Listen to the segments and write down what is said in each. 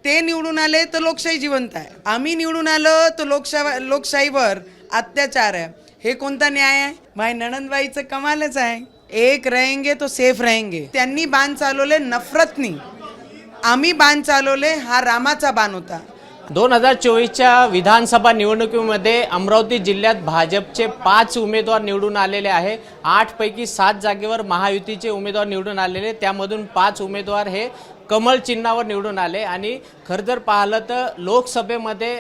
ते निवडून आले तर लोकशाही जिवंत आहे, आम्ही निवडून आलो तर लोकशाहीवर अत्याचार आहे. हे कोणता न्याय आहे? माय नणंदबाईचं कमालच आहे. एक रहेंगे तो सेफ रहेंगे. त्यांनी बाण चालवले नफरतनी, आम्ही बाण चालवले हा रामाचा बाण होता. 2024च्या विधानसभा निवडणुकीमध्ये अमरावती जिल्ह्यात भाजपचे 5 उमेदवार निवडून आलेले आहे. 8 पैकी 7 जागेवर महायुतीचे उमेदवार निवडून आलेले, त्यामधून 5 उमेदवार हे कमळ चिन्हावर निवडून आले. आणि खरं जर पाहिलं तर लोकसभेमध्ये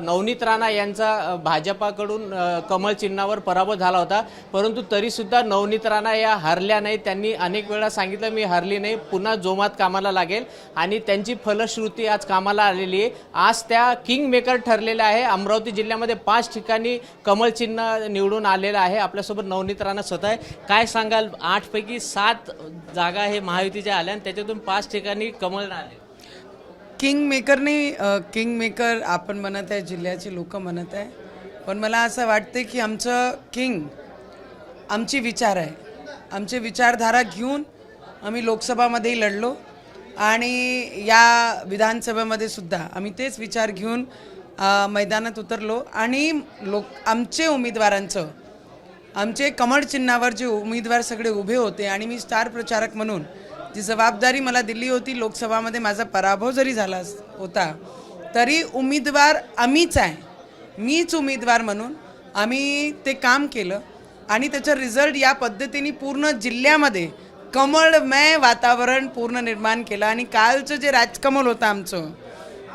नवनीत राणा यांचा भाजपाकडून कमळ चिन्हावर पराभव झाला होता, परंतु तरीसुद्धा नवनीत राणा या हरल्या नाही. त्यांनी अनेक वेळा सांगितलं मी हरली नाही, पुन्हा जोमात कामाला लागेल, आणि त्यांची फलश्रुती आज कामाला आलेली आहे. आज त्या किंग मेकर ठरलेल्या आहे. अमरावती जिल्ह्यामध्ये 5 ठिकाणी कमळ चिन्ह निवडून आलेलं आहे. आपल्यासोबत नवनीत राणा स्वतः आहे. काय सांगाल? 8 पैकी 7 जागा हे महायुतीच्या आल्या आणि त्याच्यातून 5 ठिकाणी कमळ आले. किंग मेकर आपण म्हणत आहे, जिल्ह्याची लोक म्हणत आहे, पण मला असं वाटते की आमचं किंग आमची विचार आहे. आमचे विचारधारा घेऊन आम्ही लोकसभामध्येही लढलो आणि या विधानसभेमध्ये सुद्धा आम्ही तेच विचार घेऊन मैदानात उतरलो. आणि आमचे उमेदवारांचं, आमचे कमळ चिन्हावर जे उमेदवार सगळे उभे होते आणि मी स्टार प्रचारक म्हणून जी जबाबदारी मला दिली होती, लोकसभामध्ये माझा पराभव जरी झाला होता तरी उमेदवार आम्हीच आहे, मीच उमेदवार म्हणून आम्ही ते काम केलं. आणि त्याचा रिझल्ट या पद्धतीने पूर्ण जिल्ह्यामध्ये कमळमय वातावरण पूर्ण निर्माण केलं. आणि कालचं जे राजकमल होतं आमचं,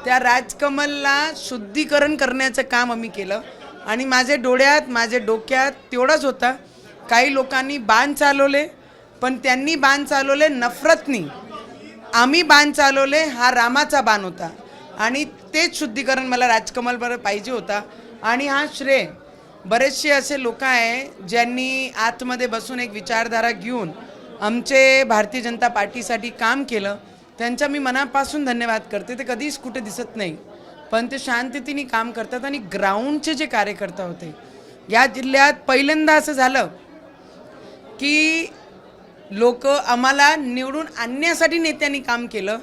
त्या राजकमलला शुद्धीकरण करण्याचं काम आम्ही केलं. आणि माझे डोळ्यात, माझे डोक्यात तेवढंच होता, काही लोकांनी बाण चालवले, पण त्यांनी बाण चालवले नफरतनी, आम्ही बाण चालवले हा रामाचा बाण होता. आणि तेच शुद्धीकरण मला राजकमलवर पाहिजे होता. आणि हा श्रेय बरेचसे असे लोक आहे ज्यांनी आतमध्ये बसून एक विचारधारा घेऊन आमचे भारतीय जनता पार्टीसाठी काम केलं. त्यांचा मी मनापासून धन्यवाद करते. ते कधीच कुठे दिसत नाही, पण ते शांततेने काम करतात. आणि ग्राउंडचे जे कार्यकर्ता होते या जिल्ह्यात, पहिल्यांदा असं झालं की लोक आम्हाला निवडून आणण्यासाठी नेत्यांनी काम केलं.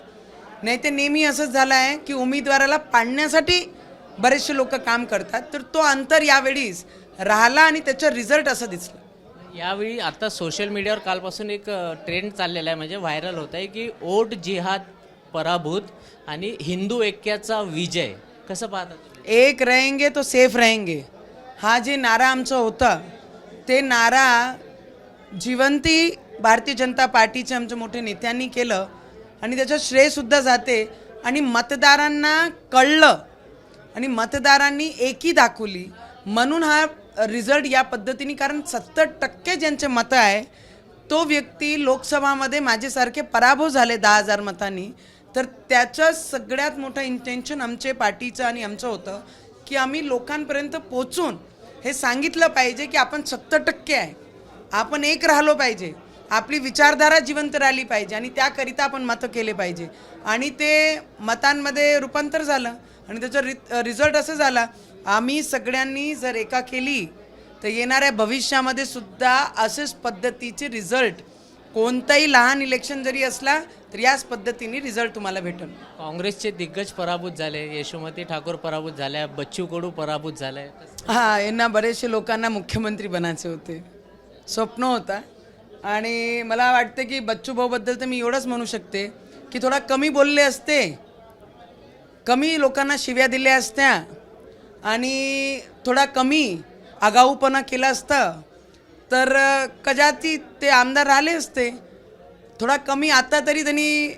नाही ते नेहमी असंच झालं आहे की उमेदवाराला पाडण्यासाठी बरेचसे लोक काम करतात. तर तो अंतर यावेळीच राहिला आणि त्याचा रिझल्ट असं दिसलं. यावेळी आता सोशल मीडियावर कालपासून एक ट्रेंड चाललेला आहे, म्हणजे व्हायरल होत आहे की ओट जिहाद पराभूत आणि हिंदू ऐक्याचा विजय. कसं पाहतात? एक रहेंगे तो सेफ रहेंगे हा जे नारा आमचा होता, ते नारा जिवंती भारतीय जनता पार्टीचे आमच्या मोठ्या नेत्यांनी केलं आणि त्याचं श्रेयसुद्धा जाते. आणि मतदारांना कळलं आणि मतदारांनी एकी दाखवली म्हणून हा रिझल्ट या पद्धतीने. कारण 70% ज्यांचे मतं आहे तो व्यक्ती लोकसभामध्ये माझ्यासारखे पराभव झाले 10,000 मतांनी. तर त्याचं सगळ्यात मोठं इंटेन्शन आमचे पार्टीचं आणि आमचं होतं की आम्ही लोकांपर्यंत पोचून हे सांगितलं पाहिजे की आपण 70% आहे, आपण एक राहिलो पाहिजे, आपली विचारधारा जिवंत राहिली पाहिजे आणि त्याकरिता आपण मतं केले पाहिजे. आणि ते मतांमध्ये रूपांतर झालं आणि त्याचा रिझल्ट असं झाला. आम्ही सगळ्यांनी जर एका केली तर येणाऱ्या भविष्यामध्ये सुद्धा असेच पद्धतीचे रिझल्ट, कोणताही लहान इलेक्शन जरी असला तर याच पद्धतीने रिझल्ट तुम्हाला भेटेल. काँग्रेसचे दिग्गज पराभूत झाले, यशोमती ठाकूर पराभूत झाल्या, बच्चू कडू पराभूत झाले. यांना बरेचसे लोकांना मुख्यमंत्री बनायचे होते, स्वप्न होता. आणि मला वाटतं की बच्चू भाऊबद्दल तर मी एवढंच म्हणू शकते की थोडा कमी बोलले असते, कमी लोकांना शिव्या दिल्या असत्या आणि थोडा कमी आगाऊपणा केला असता तर कदाचित ते आमदार राहिले असते. थोडा कमी, आता तरी त्यांनी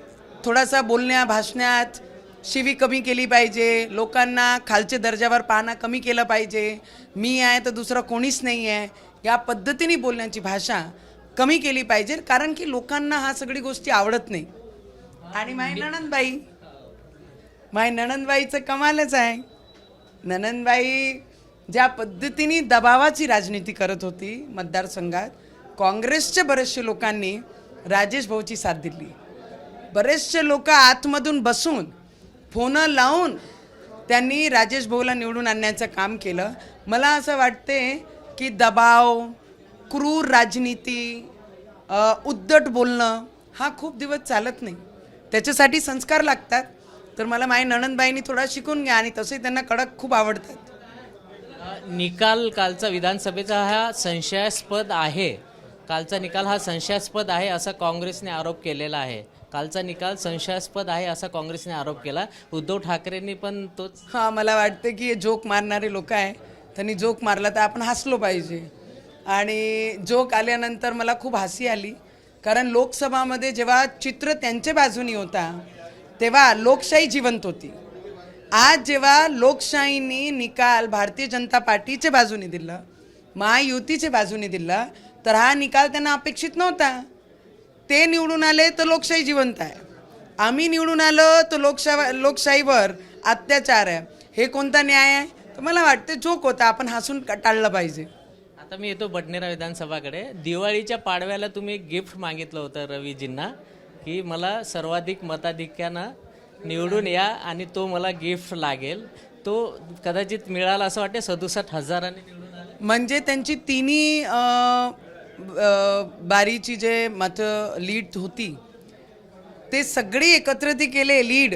थोडासा बोलण्या भाषणात शिवी कमी केली पाहिजे, लोकांना खालच्या दर्जावर पाहणं कमी केलं पाहिजे, मी आहे तर दुसरं कोणीच नाही आहे या पद्धतीने बोलण्याची भाषा कमी केली पाहिजे. कारण की लोकांना हा सगळी गोष्टी आवडत नाही. आणि माय नणंदबाईचं कमालच आहे. नणंदबाई ज्या पद्धतीने दबावाची राजनीती करत होती मतदारसंघात, काँग्रेसच्या बरेचसे लोकांनी राजेश भाऊची साथ दिली. बरेचसे लोक आतमधून बसून फोन लावून त्यांनी राजेश भाऊला निवडून आणण्याचं काम केलं. मला असं वाटते की दबाव, क्रूर राजनीती, उद्धट बोलणं हा खूप दिवस चालत नाही. त्याच्यासाठी संस्कार लागतात. तर मला माझ्या नणंदबाईंनी थोडा शिकून घ्या आणि तसे त्यांना कडक खूप आवडतात. निकाल कालचा विधानसभेचा हा संशयास्पद आहे. कालचा निकाल हा संशयास्पद आहे असा काँग्रेसने आरोप केलेला आहे. कालचा निकाल संशयास्पद आहे असा काँग्रेसने आरोप केला. उद्धव ठाकरेंनी पण तोच. हां, मला वाटते की हे जोक मारणारे लोक आहे, त्यांनी जोक मारला तर आपण हसलो पाहिजे. आणि जोक आल्यानंतर मला खूप हसी आली, कारण लोकसभामध्ये जेव्हा चित्र त्यांच्या बाजूनी होता तेव्हा लोकशाही जिवंत होती. आज जेव्हा लोकशाहीने निकाल भारतीय जनता पार्टीच्या बाजूने दिला, महायुतीच्या बाजूने दिला, तर हा निकाल त्यांना अपेक्षित नव्हता. ते निवडून आले तर लोकशाही जिवंत आहे, आम्ही निवडून आलो तर लोकशाहीवर अत्याचार आहे. हे कोणता न्याय आहे? तर मला वाटतं जोक होता, आपण हसून टाळलं पाहिजे. आता मी येतो बडनेरा विधानसभाकडे. दिवाळीच्या पाडव्याला तुम्ही गिफ्ट मागितलं होतं रवीजींना की मला सर्वाधिक मताधिक्यानं निवडून या आणि तो मला गिफ्ट लागेल. तो कदाचित मिळाला असं वाटते. 67,000 निवडून आले. म्हणजे त्यांची तिन्ही बारीची जे मतं लीड होती ते सगळी एकत्र ती केले लीड,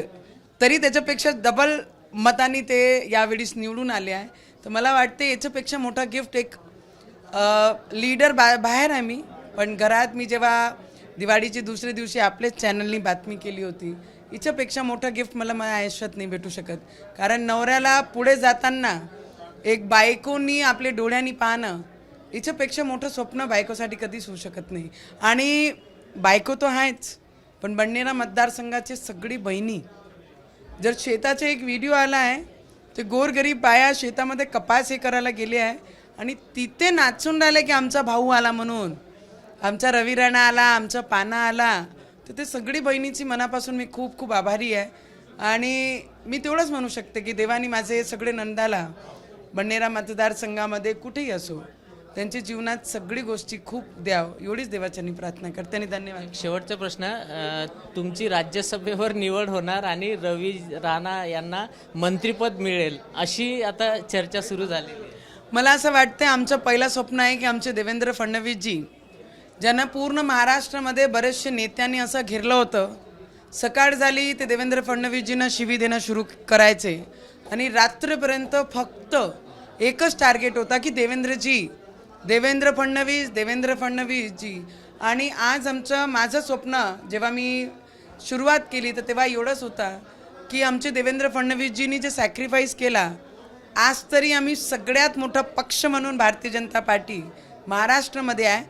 तरी त्याच्यापेक्षा डबल मतांनी ते यावेळेस निवडून आले आहे. तर मला वाटते याच्यापेक्षा मोठा गिफ्ट एक लीडर बाहेर आहे मी, पण घरात मी जेव्हा दिवाळीच्या दुसऱ्या दिवशी आपलेच चॅनलनी बातमी केली होती, हिच्यापेक्षा मोठा गिफ्ट मला माझ्या आयुष्यात नाही भेटू शकत. कारण नवऱ्याला पुढे जाताना एक बायकोनी आपले डोळ्यांनी पाहणं, हिच्यापेक्षा मोठं स्वप्न बायकोसाठी कधीच होऊ शकत नाही. आणि बायको तो आहेच, पण बडनेरा मतदारसंघाचे सगळी बहिणी, जर शेताचा एक व्हिडिओ आला आहे, ते गोरगरीब बाया शेतामध्ये कपास हे करायला गेले आहे आणि तिथे नाचून राहिले की आमचा भाऊ आला म्हणून, आमचा रवी राणा आला, आमचा पाना आला. तर ते सगळी बहिणीची मनापासून मी खूप खूप आभारी आहे. आणि मी तेवढंच म्हणू शकते की देवानी माझे सगळे नंदाला बडनेरा मतदारसंघामध्ये कुठेही असो त्यांच्या जीवनात सगळी गोष्टी खूप द्याव, एवढीच देवाच्यांनी प्रार्थना करते. आणि धन्यवाद. शेवटचा प्रश्न, तुमची राज्यसभेवर निवड होणार आणि रवी राणा यांना मंत्रिपद मिळेल अशी आता चर्चा सुरू झालेली आहे. मला असं वाटतं आमचं पहिलं स्वप्न आहे की आमचे देवेंद्र फडणवीसजी, ज्यांना पूर्ण महाराष्ट्रामध्ये बरेचसे नेत्यांनी असं घेरलं होतं, सकाळ झाली ते देवेंद्र फडणवीसजींना शिवी देणं सुरू करायचे आणि रात्रीपर्यंत फक्त एकच टार्गेट होता की देवेंद्र फडणवीसजी. आणि आज माझं स्वप्न जेव्हा मी सुरुवात केली तर तेव्हा एवढंच होता की आमचे देवेंद्र फडणवीसजींनी जे सॅक्रिफाईस केला, आज तरी आम्ही सगळ्यात मोठा पक्ष म्हणून भारतीय जनता पार्टी महाराष्ट्रामध्ये आहे,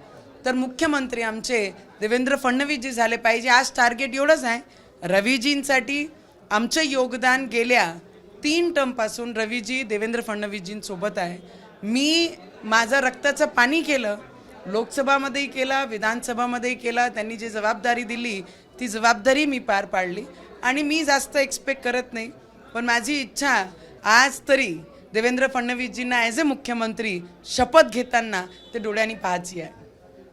तर मुख्यमंत्री आमचे देवेंद्र फडणवीसजी झाले पाहिजे. आज टार्गेट एवढंच आहे. रवीजींसाठी आमचं योगदान गेल्या 3 टर्मपासून रवीजी देवेंद्र फडणवीसजींसोबत आहे. मी माझं रक्ताचं पाणी केलं, लोकसभामध्येही केलं, विधानसभामध्येही केलं. त्यांनी जी जबाबदारी दिली ती जबाबदारी मी पार पाडली आणि मी जास्त एक्सपेक्ट करत नाही, पण माझी इच्छा आज तरी देवेंद्र फडणवीसजींना ॲज अ मुख्यमंत्री शपथ घेताना ते डोळ्यांनी पाहायची आहे.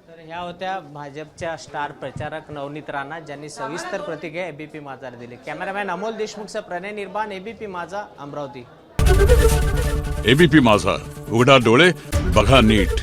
तर ह्या होत्या भाजपच्या स्टार प्रचारक नवनीत राणा, ज्यांनी सविस्तर प्रतिक्रिया एबीपी माझाला दिली. कॅमेरामॅन अमोल देशमुखचा प्रणय निर्माण, एबीपी माझा, अमरावती. एबीपी माझा, उघडा डोळे बघा नीट.